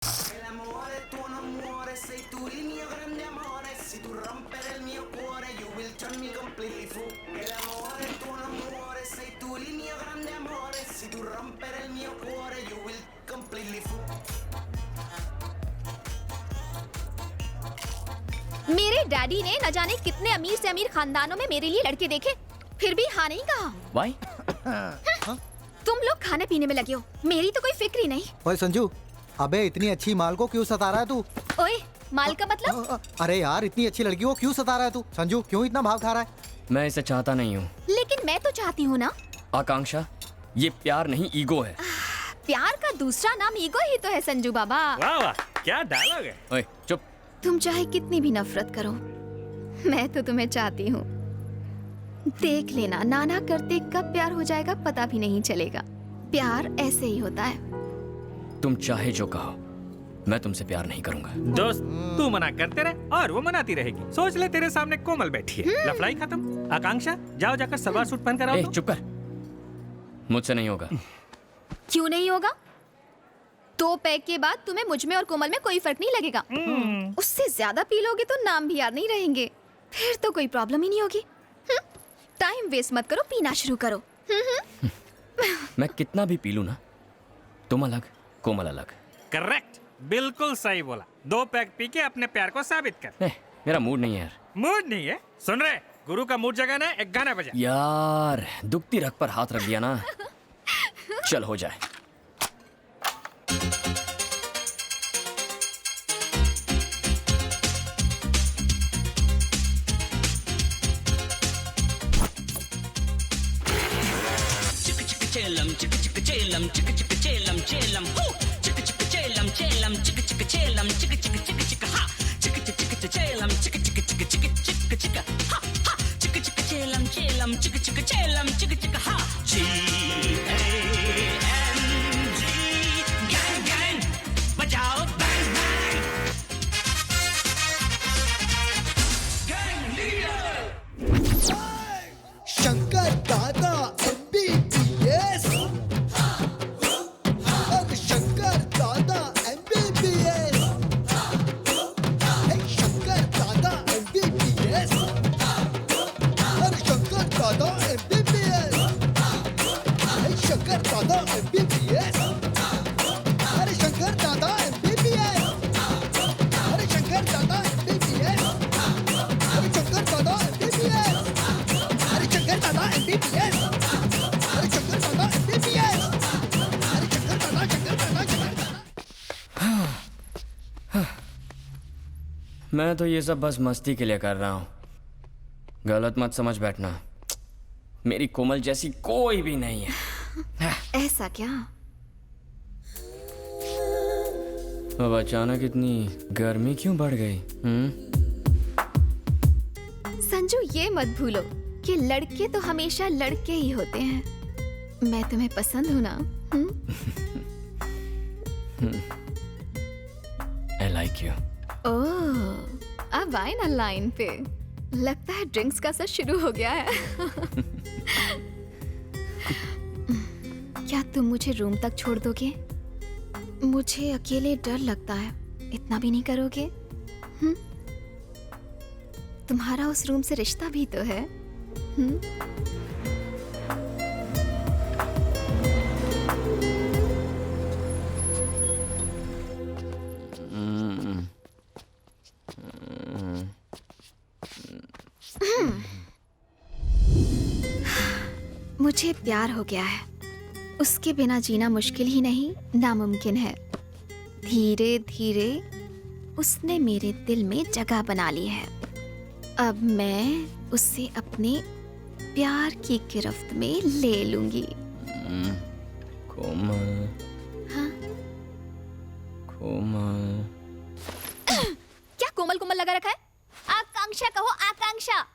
El amor es tu amore, sei tu il mio grande amore. Se tu rompere il mio cuore, you will turn me completely fool. El amor es tu amore, sei tu il mio grande amore. Se tu rompere il mio cuore, you will completely fool. मेरे daddy ने न जाने कितने अमीर से अमीर खानदानों में मेरे लिए लड़के देखे, फिर भी हाँ नहीं कहा। Why? तुम लोग खाने पीने में लगे हो, मेरी तो कोई फिक्र ही नहीं। ओए संजू, अबे इतनी अच्छी माल को क्यों सता रहा है तू? ओए, माल का मतलब? अरे यार, इतनी अच्छी लड़की को क्यों सता रहा है तू? संजू, क्यों इतना भाव खा रहा है? मैं इसे चाहता नहीं हूँ। लेकिन मैं तो चाहती हूँ ना। आकांक्षा, ये प्यार नहीं ईगो है। प्यार का दूसरा नाम ईगो ही तो है संजू बाबा। वाह वाह, क्या डायलॉग है। ओए चुप। तुम चाहे कितनी भी नफरत करो, मैं तो तुम्हें चाहती हूँ। देख लेना, नाना करते कब प्यार हो जाएगा पता भी नहीं चलेगा। प्यार ऐसे ही होता है। तुम चाहे जो कहो, मैं तुमसे प्यार नहीं करूंगा। दोस्त, तू मना करते रहे और वो मनाती रहेगी। सोच ले तेरे सामने कोमल बैठी है, लफड़ाई खत्म। आकांक्षा, जाओ जाकर सलवार सूट पहन कर आओ। चुप कर, मुझसे नहीं होगा। क्यों नहीं होगा? 2 पैक के बाद तुम्हें मुझ में और कोमल में कोई फर्क नहीं लगेगा। उससे ज्यादा पी लोगे तो नाम भी याद नहीं रहेंगे, फिर तो कोई प्रॉब्लम ही नहीं होगी। टाइम वेस्ट मत करो, पीना शुरू करो। मैं कितना भी पी लूं ना, तुम अलग, कोमल अलग। करेक्ट, बिल्कुल सही बोला। 2 पैक पी के अपने प्यार को साबित कर। मेरा मूड नहीं है यार। मूड नहीं है? सुन रहे, गुरु का मूड जगाना है, एक गाना बजा। यार, दुखती रग पर हाथ रख दिया ना। चल हो जाए। Chelam, chicka chicka chelam, chicka chicka chelam, chelam, hoo, chicka chicka chelam, chelam, chicka chicka chelam, chicka chicka chicka chicka ha, chicka chicka chicka chelam, chicka chicka chicka chicka chicka chicka ha ha, chicka chicka chelam, chelam, chicka chicka chelam, chicka chicka ha, G-A-N-G, gang gang, bajao bang bang, gang leader, Shankar दादा MBBS, अरे शंकर दादा MBBS, Shankar दादा MBBS, अरे शंकर दादा MBBS, Shankar दादा MBBS, अरे शंकर दादा MBBS, अरे शंकर दादा MBBS, अरे शंकर दादा MBBS, अरे शंकर दादा MBBS, अरे शंकर दादा MBBS, अरे शंकर दादा शंकर दादा शंकर दादा। मैं तो ये सब बस मस्ती के लिए कर रहा हूँ, गलत मत समझ बैठना। मेरी कोमल जैसी कोई भी नहीं है। ऐसा क्या? अब अचानक इतनी गर्मी क्यों बढ़ गई? संजू, ये मत भूलो कि लड़के तो हमेशा लड़के ही होते हैं। मैं तुम्हें पसंद हूँ ना? I like you. ओह, अब आए ना लाइन पे। लगता है ड्रिंक्स का असर शुरू हो गया है। क्या तुम मुझे रूम तक छोड़ दोगे? मुझे अकेले डर लगता है, इतना भी नहीं करोगे? तुम्हारा उस रूम से रिश्ता भी तो है। मुझे प्यार हो गया है, उसके बिना जीना मुश्किल ही नहीं, नामुमकिन है। धीरे धीरे उसने मेरे दिल में जगह बना ली है। अब मैं उसे अपने प्यार की गिरफ्त में ले लूंगी। कोमल, हाँ? कोमल। क्या कोमल कोमल लगा रखा है? आकांक्षा कहो, आकांक्षा।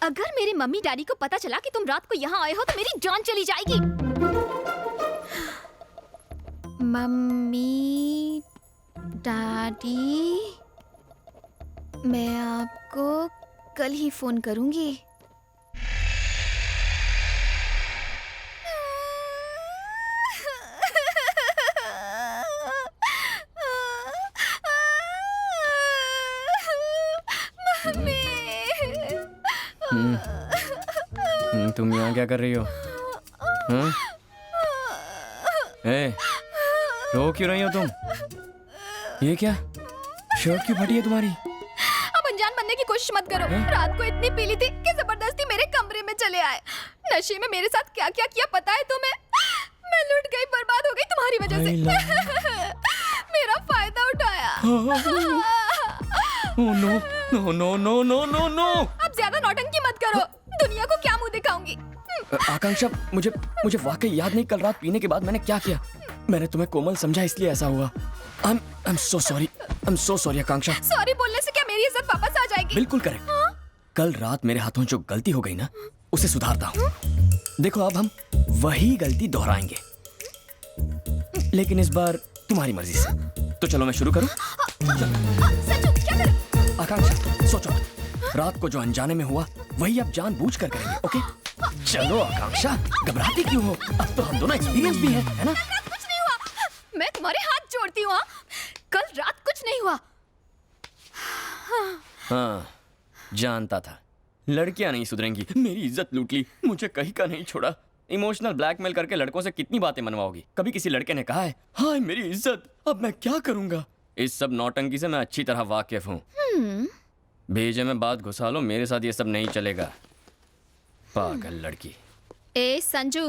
अगर मेरे मम्मी डैडी को पता चला कि तुम रात को यहाँ आए हो तो मेरी जान चली जाएगी। मम्मी डैडी, मैं आपको कल ही फोन करूंगी। तुम यहाँ क्या कर रही हो? हाँ? ए, रो क्यों रही हो तुम? ये क्या? शर्ट क्यों फटी है तुम्हारी? अब अनजान बनने की कोशिश मत करो। रात को इतनी पीली थी कि जबरदस्ती मेरे कमरे में चले आए। नशे में मेरे साथ क्या क्या किया पता है तुम्हें? मैं लुट गई, बर्बाद हो गई तुम्हारी वजह से। मेरा फायदा उठाया। No no no no no no no. अब ज्यादा नौटंकी मत करो। दुनिया को क्या मुंह दिखाऊंगी? आकांक्षा, मुझे वाकई याद नहीं कल रात पीने के बाद मैंने क्या किया। मैंने तुम्हें कोमल समझा इसलिए ऐसा हुआ। I'm so sorry. I'm so sorry Akanksha. Sorry बोलने से क्या मेरी इज्जत वापस आ जाएगी? बिल्कुल करेक्ट। कल रात मेरे हाथों जो गलती हो गई ना, उसे सुधारता हूँ। देखो अब हम वही गलती दोहराएंगे, लेकिन इस बार तुम्हारी मर्जी से। तो चलो मैं शुरू करूँ? संजू क्या कर? आकांक्षा सोचो, रात को जो अनजाने में हुआ वही अब जानबूझ कर करेंगे, ओके? चलो आकांक्षा, घबराती क्यों हो? अब तो हम दोनों एक्सपीरियंस भी हैं, है ना? कुछ नहीं हुआ। मैं तुम्हारे हाथ जोड़ती हूँ। कल रात कुछ नहीं हुआ। हाँ, जानता था लड़कियां नहीं सुधरेंगी। मेरी इज्जत लूट ली, मुझे कहीं का नहीं छोड़ा। इमोशनल ब्लैकमेल करके लड़कों से कितनी बातें मनवाओगी? कभी किसी लड़के ने कहा है हाय मेरी इज्जत, अब मैं क्या करूंगा? इस सब नौटंकी से मैं अच्छी तरह वाकिफ हूँ। भेजे में बात घुसा लो, मेरे साथ ये सब नहीं चलेगा। पागल लड़की। ए संजू,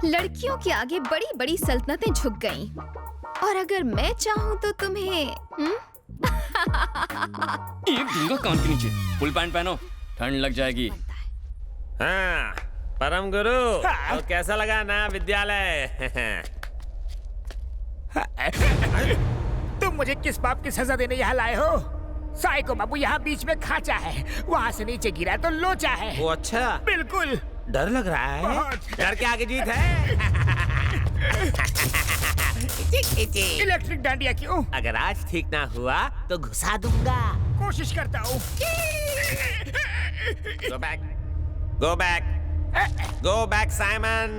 लड़कियों के आगे बड़ी बड़ी सल्तनतें झुक गईं। और अगर मैं चाहूँ तो तुम्हें एक दूंगा कान के नीचे। फुल पैंट पहनो, ठंड लग जाएगी। हाँ, परम गुरु, तो कैसा लगा ना विद्यालय? तुम मुझे किस पाप की सजा देने यहाँ लाए हो? साइको बाबू यहाँ बीच में खाचा है, वहाँ से नीचे गिरा तो लोचा है। वो अच्छा, बिल्कुल। डर लग रहा है। बहुत। डर के आगे जीत है। इलेक्ट्रिक डांडिया क्यों? अगर आज ठीक ना हुआ तो घुसा दूंगा। कोशिश करता हूँ। Go back. Go back. Go back, Simon.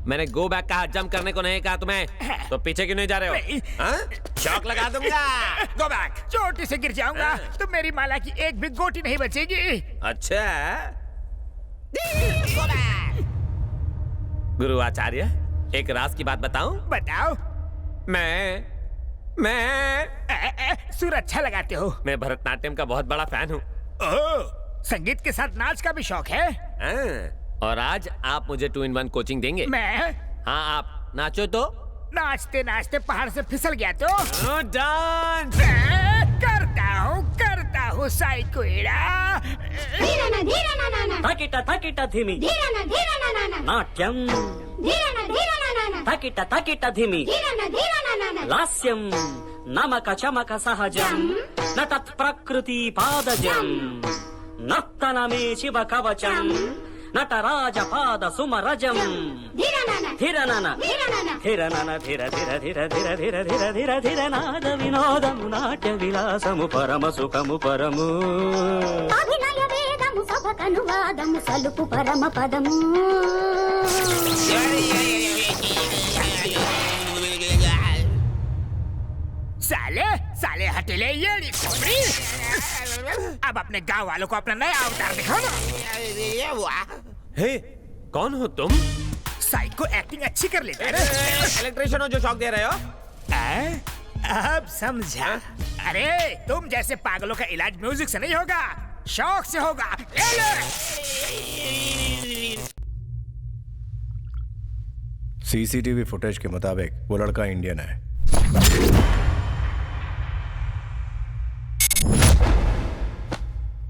मैंने गो बैक कहा, जंप करने को नहीं कहा तुम्हें। तो पीछे क्यों नहीं जा रहे हो? हाँ? शॉक लगा दूंगा। Go back. चोटी से गिर जाऊंगा तो मेरी माला की एक भी गोटी नहीं बचेगी। अच्छा। Go back. गुरु आचार्य, एक राज की बात बताऊं? बताओ। मैं सुर अच्छा लगाते हो। मैं भरतनाट्यम का बहुत बड़ा फैन हूँ। ओह, संगीत के साथ नाच का भी शौक है? और आज आप मुझे 2-in-1 कोचिंग देंगे? मैं? हाँ, आप नाचो तो। नाचते नाचते पहाड़ से फिसल गया तो? डांस। करता हूँ साइकोइडा। तकिट धिमी नाट्यम तकिट धिमी लास्यम नमक चमक सहजम न तत्प्रकृति पादजम नर्तनमे शिव कवचम नटराज पाद सुमरजम धिरनन धिरनन धिर धिर धिर धिर धिर धिर धिर धिर नाद विनोदము నాట్య విలాసము పరమ సుఖము పరము అభినయ వేదము సభకను వాదము సలుపు పరమ పదము साले हटेले ये। अब अपने गांव वालों को अपना नया अवतार दिखाओ ना। हे, कौन हो तुम? साइको एक्टिंग अच्छी कर लेता है। इलेक्ट्रिशियन हो जो शॉक दे रहे हो? अब समझा। अरे तुम जैसे पागलों का इलाज म्यूजिक से नहीं होगा, शौक से होगा। सीसीटीवी फुटेज के मुताबिक वो लड़का इंडियन है।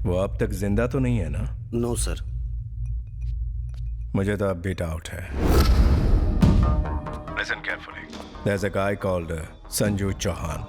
वो अब तक जिंदा तो नहीं है ना? No sir. मुझे तो अब भी डाउट है। Listen carefully. There's a guy called Sanju Chauhan.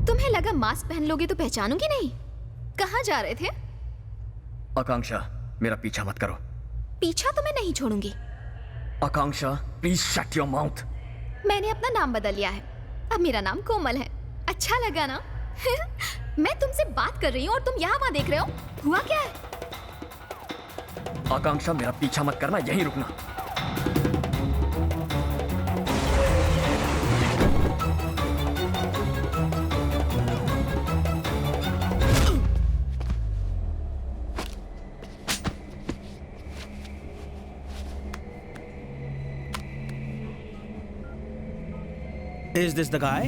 तुम्हें लगा मास्क पहन लोगे तो पहचानूंगी नहीं? कहाँ जा रहे थे? आकांक्षा, मेरा पीछा मत करो। पीछा तो मैं नहीं छोड़ूंगी। आकांक्षा, प्लीज शट योर माउथ। मैंने अपना नाम बदल लिया है, अब मेरा नाम कोमल है। अच्छा लगा ना? मैं तुमसे बात कर रही हूँ और तुम यहाँ वहाँ देख रहे हो। हुआ क्या है? आकांक्षा, मेरा पीछा मत करना, यहीं रुकना। Is this the guy?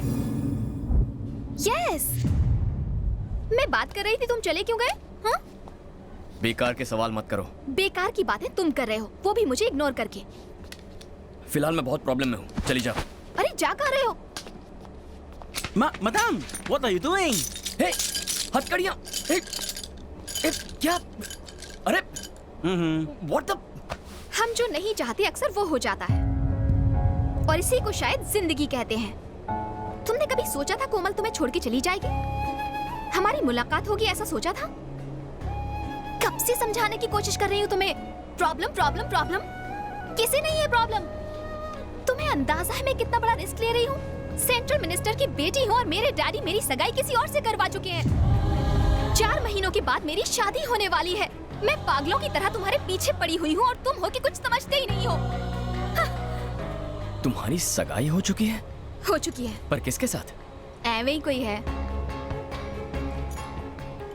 Yes, मैं बात कर रही थी, तुम चले क्यों गए? हाँ? बेकार के सवाल मत करो। बेकार की बातें तुम कर रहे हो, वो भी मुझे इग्नोर करके। फिलहाल मैं बहुत प्रॉब्लम में हूँ, चली जाओ। अरे जा कहाँ रहे हो? Madam, what are you doing? हे, हथकड़ियाँ। हे, क्या? अरे, what the? हम जो नहीं चाहते अक्सर वो हो जाता है, और इसी को शायद जिंदगी कहते हैं। तुमने कभी सोचा था कोमल तुम्हें छोड़ के चली जाएगी? हमारी मुलाकात होगी ऐसा सोचा था? कब से समझाने की कोशिश कर रही हूँ तुम्हें, प्रॉब्लम प्रॉब्लम प्रॉब्लम। किसी नहीं है प्रॉब्लम। तुम्हें अंदाजा है मैं कितना बड़ा रिस्क ले रही हूँ? सेंट्रल मिनिस्टर की बेटी हूँ और मेरे डैडी मेरी सगाई किसी और से करवा चुके हैं। 4 महीनों के बाद मेरी शादी होने वाली है। मैं पागलों की तरह तुम्हारे पीछे पड़ी हुई हूँ और तुम हो कि कुछ समझते ही नहीं हो। तुम्हारी सगाई हो चुकी है? हो चुकी है। पर किसके साथ? ऐवे ही कोई है।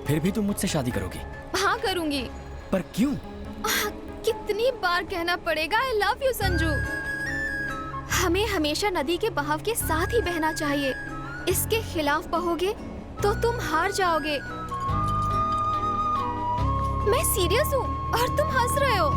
फिर भी तुम मुझसे शादी करोगी? हाँ करूंगी। पर क्यों? कितनी बार कहना पड़ेगा आई लव यू संजू। हमें हमेशा नदी के बहाव के साथ ही बहना चाहिए। इसके खिलाफ बहोगे तो तुम हार जाओगे। मैं सीरियस हूँ और तुम हंस रहे हो।